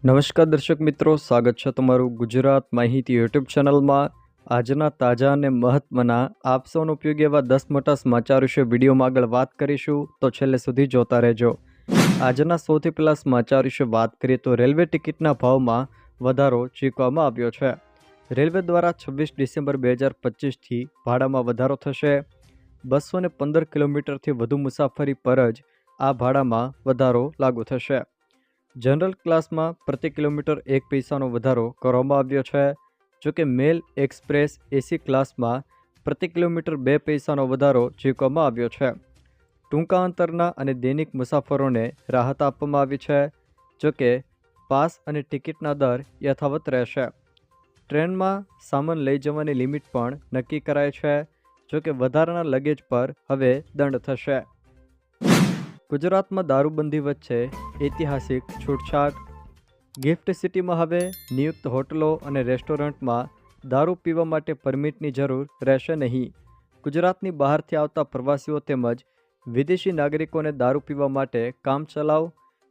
નમસ્કાર દર્શક મિત્રો, સ્વાગત છે તમારું ગુજરાત માહિતી યુટ્યુબ ચેનલમાં। આજના તાજા અને મહત્વના આપ સૌનો ઉપયોગી એવા 10 મોટા સમાચાર વિશે વિડીયોમાં આગળ વાત કરીશું, તો છેલ્લે સુધી જોતા રહેજો। આજના સૌથી પહેલા સમાચાર વિશે વાત કરીએ તો રેલવે ટિકિટના ભાવમાં વધારો ચૂકવવામાં આવ્યો છે। રેલવે દ્વારા 26 ડિસેમ્બર 2025થી ભાડામાં વધારો થશે। 215 કિલોમીટરથી વધુ મુસાફરી પર જ આ ભાડામાં વધારો લાગુ થશે। જનરલ ક્લાસમાં પ્રતિ કિલોમીટર 1 પૈસાનો વધારો કરવામાં આવ્યો છે। જોકે મેલ એક્સપ્રેસ એસી ક્લાસમાં પ્રતિ કિલોમીટર 2 પૈસાનો વધારો ચૂકવવામાં આવ્યો છે। ટૂંકા અંતરના અને દૈનિક મુસાફરોને રાહત આપવામાં આવી છે। જોકે પાસ અને ટિકિટના દર યથાવત રહેશે। ટ્રેનમાં સામાન લઈ જવાની લિમિટ પણ નક્કી કરાઈ છે। જોકે વધારાના લગેજ પર હવે દંડ થશે। ગુજરાતમાં દારૂબંધી વચ્ચે ઐતિહાસિક છૂટછાટ। ગિફ્ટ સિટીમાં હવે નિયુક્ત હોટલો અને રેસ્ટોરન્ટમાં દારૂ પીવા માટે પરમિટની જરૂર રહેશે નહીં। ગુજરાતની બહારથી આવતા પ્રવાસીઓ તેમજ વિદેશી નાગરિકોને દારૂ પીવા માટે કામચલાઉ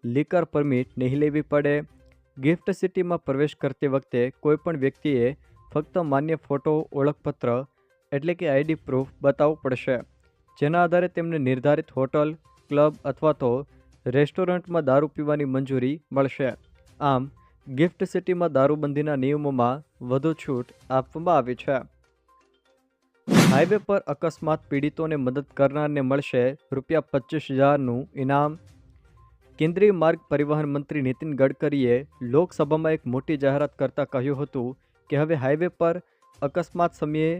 લીકર પરમિટ નહીં લેવી પડે। ગિફ્ટ સિટીમાં પ્રવેશ કરતી વખતે કોઈપણ વ્યક્તિએ ફક્ત માન્ય ફોટો ઓળખપત્ર એટલે કે આઈડી પ્રૂફ બતાવવું પડશે, જેના આધારે તેમને નિર્ધારિત હોટલ, ક્લબ અથવા તો રેસ્ટોરન્ટમાં દારૂ પીવાની મંજૂરી મળશે। આમ ગિફ્ટ સિટીમાં દારૂબંધીના નિયમોમાં વધુ છૂટ આપવામાં આવી છે। હાઈવે પર અકસ્માત પીડિતોને મદદ કરનારને મળશે ₹25,000નું ઇનામ। કેન્દ્રીય માર્ગ પરિવહન મંત્રી નીતિન ગડકરીએ લોકસભામાં એક મોટી જાહેરાત કરતાં કહ્યું હતું કે હવે હાઈવે પર અકસ્માત સમયે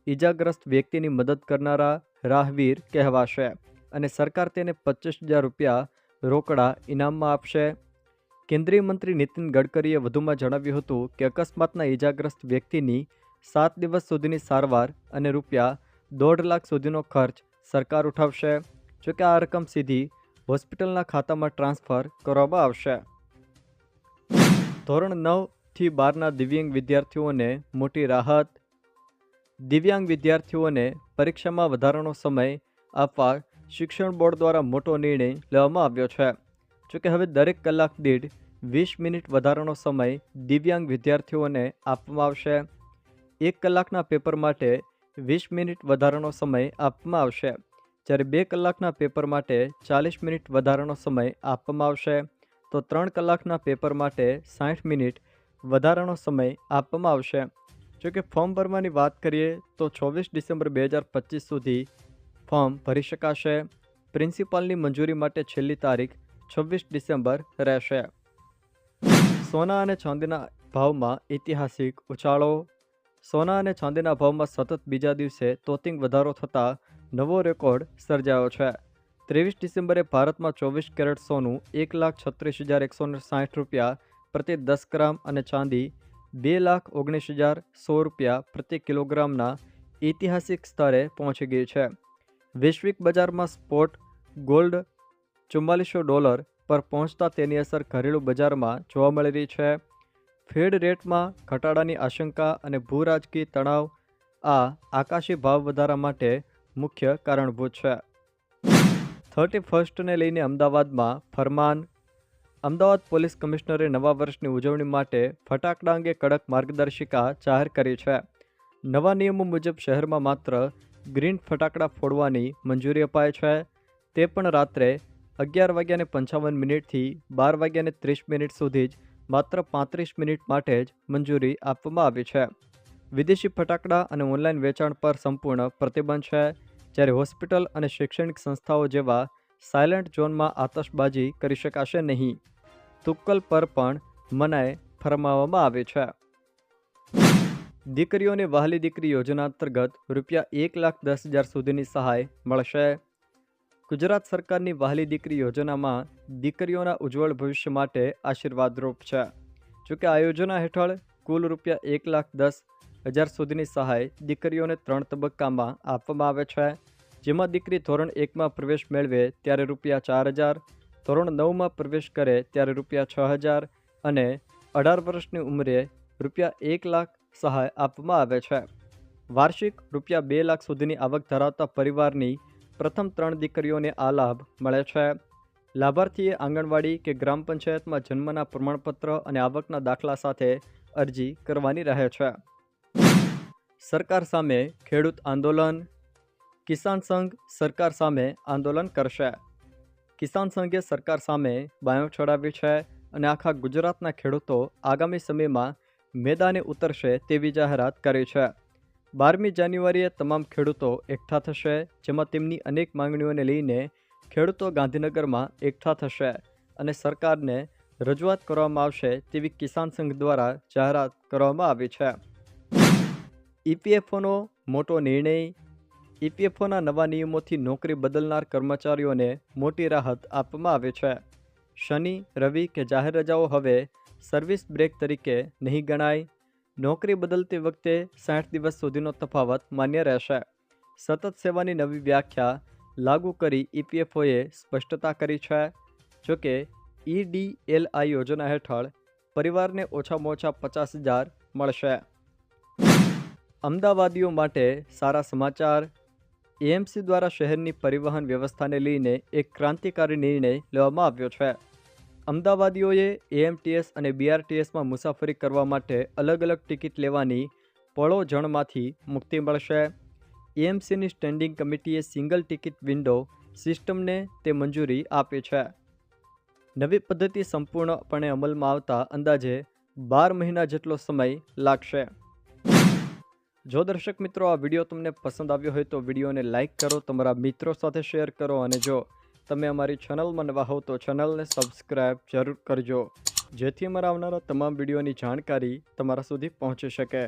ઈજાગ્રસ્ત વ્યક્તિની મદદ કરનારા રાહવીર કહેવાશે અને સરકાર તેને ₹25,000 રોકડા ઇનામમાં આપશે। કેન્દ્રીય મંત્રી નીતિન ગડકરીએ વધુમાં જણાવ્યું હતું કે અકસ્માતના ઈજાગ્રસ્ત વ્યક્તિની 7 દિવસ સુધીની સારવાર અને ₹1.5 લાખ સુધીનો ખર્ચ સરકાર ઉઠાવશે। જોકે આ રકમ સીધી હોસ્પિટલના ખાતામાં ટ્રાન્સફર કરવામાં આવશે। ધોરણ 9થી 12ના દિવ્યાંગ વિદ્યાર્થીઓને મોટી રાહત। દિવ્યાંગ વિદ્યાર્થીઓને પરીક્ષામાં વધારાનો સમય આપવા શિક્ષણ બોર્ડ દ્વારા મોટો નિર્ણય લેવામાં આવ્યો છે। જોકે હવે દરેક કલાક દીઠ 20 મિનિટ વધારાનો સમય દિવ્યાંગ વિદ્યાર્થીઓને આપવામાં આવશે। 1 કલાકના પેપર માટે 20 મિનિટ વધારાનો સમય આપવામાં આવશે, જ્યારે 2 કલાકના પેપર માટે 40 મિનિટ વધારાનો સમય આપવામાં આવશે, તો 3 કલાકના પેપર માટે 60 મિનિટ વધારાનો સમય આપવામાં આવશે। જોકે ફોર્મ ભરવાની વાત કરીએ તો 24 ડિસેમ્બર 2025 સુધી ફોર્મ ભરી શકાશે। પ્રિન્સિપાલની મંજૂરી માટે છેલ્લી તારીખ 26 ડિસેમ્બર રહેશે। સોના અને ચાંદીના ભાવમાં ઐતિહાસિક ઉછાળો। સોના અને ચાંદીના ભાવમાં સતત બીજા દિવસે તોતિંગ વધારો થતાં નવો રેકોર્ડ સર્જાયો છે। 23 ડિસેમ્બરે ભારતમાં 24 કેરેટ સોનું ₹1,36,160 પ્રતિ 10 ગ્રામ અને ચાંદી ₹2,19,100 પ્રતિ કિલોગ્રામના ઐતિહાસિક સ્તરે પહોંચી ગઈ છે। વૈશ્વિક બજારમાં સ્પોટ ગોલ્ડ $4400 પર પહોંચતા તેની અસર ઘરેલું બજારમાં જોવા મળી રહી છે। ફેડ રેટમાં ઘટાડાની આશંકા અને ભૂરાજકીય તણાવ આ આકાશી ભાવ વધારા માટે મુખ્ય કારણભૂત છે। 31સ્ટને લઈને અમદાવાદમાં ફરમાન। અમદાવાદ પોલીસ કમિશનરે નવા વર્ષની ઉજવણી માટે ફટાકડા અંગે કડક માર્ગદર્શિકા જાહેર કરી છે। નવા નિયમો મુજબ શહેરમાં માત્ર ગ્રીન ફટાકડા ફોડવાની મંજૂરી અપાય છે, તે પણ રાત્રે 11:55થી 12:30 સુધી જ માત્ર 35 મિનિટ માટે જ મંજૂરી આપવામાં આવી છે। વિદેશી ફટાકડા અને ઓનલાઈન વેચાણ પર સંપૂર્ણ પ્રતિબંધ છે, જ્યારે હોસ્પિટલ અને શૈક્ષણિક સંસ્થાઓ જેવા સાયલેન્ટ ઝોનમાં આતશબાજી કરી શકાશે નહીં। તુક્કલ પર પણ મનાઈ ફરમાવવામાં આવી છે। દીકરીઓને વહાલી દીકરી યોજના અંતર્ગત ₹1,10,000 સુધીની સહાય મળશે। ગુજરાત સરકારની વહાલી દીકરી યોજનામાં દીકરીઓના ઉજ્જવળ ભવિષ્ય માટે આશીર્વાદરૂપ છે। જોકે આ યોજના હેઠળ કુલ ₹1,10,000 સુધીની સહાય દીકરીઓને 3 તબક્કામાં આપવામાં આવે છે, જેમાં દીકરી ધોરણ 1માં પ્રવેશ મેળવે ત્યારે ₹4,000, ધોરણ 9માં પ્રવેશ કરે ત્યારે ₹6,000 અને 18 વર્ષની ઉંમરે ₹1 લાખ સહાય આપવામાં આવે છે। વાર્ષિક ₹2 લાખ સુધીની આવક ધરાવતા પરિવારની પ્રથમ 3 દીકરીઓને આ લાભ મળે છે। લાભાર્થીએ આંગણવાડી કે ગ્રામ પંચાયતમાં જન્મના પ્રમાણપત્ર અને આવકના દાખલા સાથે અરજી કરવાની રહે છે. સરકાર સામે ખેડૂત આંદોલન. કિસાન સંઘ સરકાર સામે આંદોલન કરશે. કિસાન સંઘે સરકાર સામે બાયો ચડાવી છે અને આખા ગુજરાતના ખેડૂતો આગામી સમયમાં મેદાને ઉતરશે તેવી જાહેરાત કરી છે. 12મી જાન્યુઆરીએ તમામ ખેડૂતો એકઠા થશે, જેમાં તેમની અનેક માંગણીઓને લઈને ખેડૂતો ગાંધીનગરમાં એકઠા થશે અને સરકારને રજૂઆત કરવામાં આવશે તેવી કિસાન સંઘ દ્વારા જાહેરાત કરવામાં આવી છે. ઈપીએફઓનો મોટો નિર્ણય. ઈપીએફઓના નવા નિયમોથી નોકરી બદલનાર કર્મચારીઓને મોટી રાહત આપવામાં આવી છે. શનિ, રવિ કે જાહેર રજાઓ હવે સર્વિસ બ્રેક તરીકે નહીં ગણાય. નોકરી બદલતી વખતે 60 દિવસ સુધીનો તફાવત માન્ય રહેશે. સતત સેવાની નવી વ્યાખ્યા લાગુ કરી ઈપીએફઓએ સ્પષ્ટતા કરી છે. જોકે ઈડીએલઆઈ યોજના હેઠળ પરિવારને ઓછામાં ઓછા 50,000 મળશે. અમદાવાદીઓ માટે સારા સમાચાર. એએમસી દ્વારા શહેરની પરિવહન વ્યવસ્થાને લઈને એક ક્રાંતિકારી નિર્ણય લેવામાં આવ્યો છે. અમદાવાદીઓએ એએમટીએસ અને બીઆરટીએસમાં મુસાફરી કરવા માટે અલગ અલગ ટિકિટ લેવાની પળોજણમાંથી મુક્તિ મળશે. એએમસીની સ્ટેન્ડિંગ કમિટીએ સિંગલ ટિકિટ વિન્ડો સિસ્ટમને તે મંજૂરી આપી છે. નવી પદ્ધતિ સંપૂર્ણપણે અમલમાં આવતા અંદાજે 12 મહિના જેટલો સમય લાગશે. જો દર્શક મિત્રો આ વિડીયો તમને પસંદ આવ્યો હોય તો વિડીયોને લાઇક કરો, તમારા મિત્રો સાથે શેર કરો અને જો તમે અમારી ચેનલમાં નવા હો તો ચેનલને સબસ્ક્રાઈબ જરૂર કરજો, જેથી અમારા આવનારા તમામ વિડીયોની જાણકારી તમારા સુધી પહોંચી શકે.